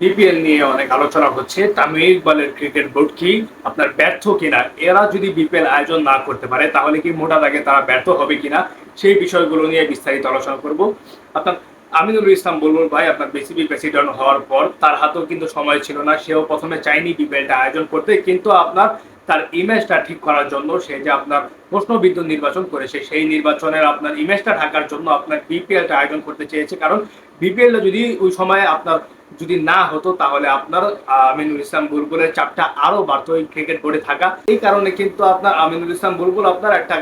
BPL নিয়ে অনেক আলোচনা হচ্ছে। তামিম ইকবালের ক্রিকেট বোর্ড কি আপনার ব্যর্থ কিনা? এরা যদি বিপিএল আয়োজন না করতে পারে তাহলে কি মোটা দাগে তারা ব্যর্থ হবে কিনা? সেই বিষয়গুলো নিয়ে বিস্তারিত আলোচনা করব। আপনার আমিনুল ইসলাম বুলবুল ভাই আপনার বিসিবি প্রেসিডেন্ট হওয়ার পর তার হাতেও কিন্তু সময় ছিল না। সেও ১ম এ চায়নি বিপিএলটা আয়োজন করতে। কিন্তু আপনার তার ইমেজটা ঠিক করার জন্য সে যে আপনার প্রশ্নবিদ্ধ নির্বাচন করেছে, সেই নির্বাচনের আপনার ইমেজটা ঢাকার জন্য আপনার বিপিএলটা আয়োজন করতে চেয়েছে। কারণ বিপিএলটা যদি ওই সময়ে আপনার যদি না হতো তাহলে আপনার আমিনুল ইসলাম বুলবুলের চাপটা আরো বাড়তো এই ক্রিকেট বোর্ডে থাকা। এই কারণে কিন্তু আপনার আমিনুল ইসলাম বুলবুল আপনার একটা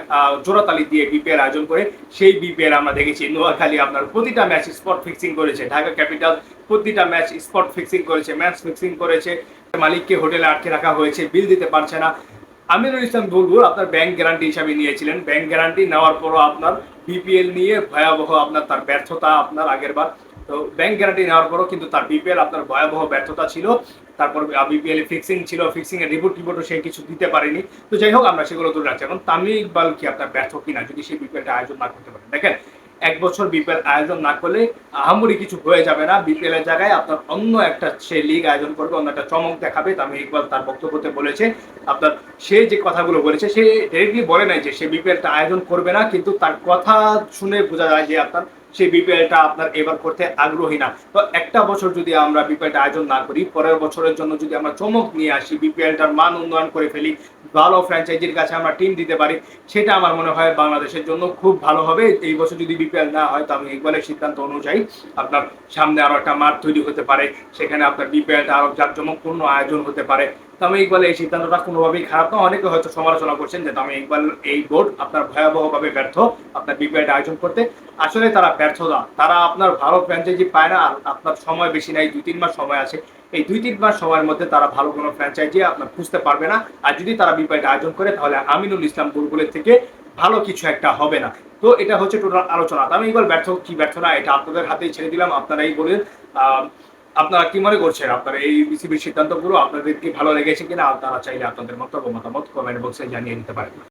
জোড়াতালি দিয়ে বিপিএল আয়োজন করে সেই বিপিএল আমরা দেখেছি নোয়াখালী আপনার প্রতিটা ম্যাচ স্পট ফিক্সিং করেছে, ঢাকা ক্যাপিটাল প্রতিটা ম্যাচ স্পট ফিক্সিং করেছে, ম্যাচ ফিক্সিং করেছে, মালিককে হোটেলে আটকে রাখা হয়েছে, বিল দিতে পারছে না। আমিনুল ইসলাম বুলবুল আপনার ব্যাংক গ্যারান্টি হিসাবে নিয়েছিলেন, ব্যাংক গ্যারান্টি নেওয়ার পরও আপনার বিপিএল নিয়ে ভয়াবহ আপনার তার ব্যর্থতা আপনার আগের বার। তো ব্যাংক গ্যারান্টি নেওয়ার পরও কিন্তু তার বিপিএল আপনার ভয়াবহ ব্যর্থতা ছিল। তারপর বিপিএল এ ফিক্সিং ছিল, ফিক্সিং এর রিপোর্টও সে কিছু দিতে পারেনি। তো যাই হোক আমরা সেগুলো দূরে রাখছি। এখন তামিম ইকবাল কি আপনার ব্যর্থ কিনা যদি সেই বিপিএলটা আয়োজন না করতে পারেন? দেখেন, ১ বছর বিপিএল আয়োজন না করলে আহামরি কিছু হয়ে যাবে না। বিপিএল এর জায়গায় আপনার অন্য একটা সে লিগ আয়োজন করবে, অন্য একটা চমক দেখাবে। তামিম ইকবাল তার বক্তব্যতে বলেছে আপনার সে যে কথাগুলো বলেছে সে ডিরেক্টলি বলে নাই যে সে বিপিএলটা আয়োজন করবে না, কিন্তু তার কথা শুনে বোঝা যায় যে আপনার সেই বিপিএলটা আপনার এবার করতে আগ্রহী না। তো একটা বছর যদি আমরা বিপিএলটা আয়োজন না করি, পরের বছরের জন্য যদি আমরা চমক নিয়ে আসি, বিপিএলটার মান উন্নয়ন করে ফেলি, ভালো ফ্র্যাঞ্চাইজির কাছে আমরা টিম দিতে পারি, সেটা আমার মনে হয় বাংলাদেশের জন্য খুব ভালো হবে। এই বছর যদি বিপিএল না হয় তাহলে ইকবালের সিদ্ধান্ত অনুযায়ী আপনার সামনে আরো একটা মাঠ তৈরি হতে পারে, সেখানে আপনার বিপিএলটা আরো জাঁকজমকপূর্ণ আয়োজন হতে পারে। তামিম ইকবালের এই সিদ্ধান্তটা কোনোভাবেই খারাপ না। অনেকে হয়তো সমালোচনা করছেন যে তামিম ইকবাল এই বোর্ড আপনার ভয়াবহভাবে ব্যর্থ আপনার বিপিএলটা আয়োজন করতে। আসলে তারা ব্যর্থ না, তারা আপনার ভালো ফ্র্যাঞ্চাইজি পায় না। আর আপনার সময় বেশি নাই, ২-৩ মাস সময় আছে। এই ২-৩ মাস সময়ের মধ্যে তারা ভালো কোনো ফ্র্যাঞ্চাইজি আপনার খুঁজতে পারবে না। আর যদি তারা বিপিএলটা আয়োজন করে তাহলে আমিনুল ইসলাম বুলবুলের থেকে ভালো কিছু একটা হবে না। তো এটা হচ্ছে টোটাল আলোচনা। তামিম ইকবাল ব্যর্থ কি ব্যর্থ না এটা আপনাদের হাতেই ছেড়ে দিলাম। আপনারাই বলেন আপনারা কি মনে করছেন? আপনার এই বিসিবির সিদ্ধান্তগুলো আপনাদের কি ভালো লেগেছে কিনা? আপনারা চাইলে আপনাদের মন্তব্য মতামত কমেন্ট বক্সে জানিয়ে দিতে পারেন।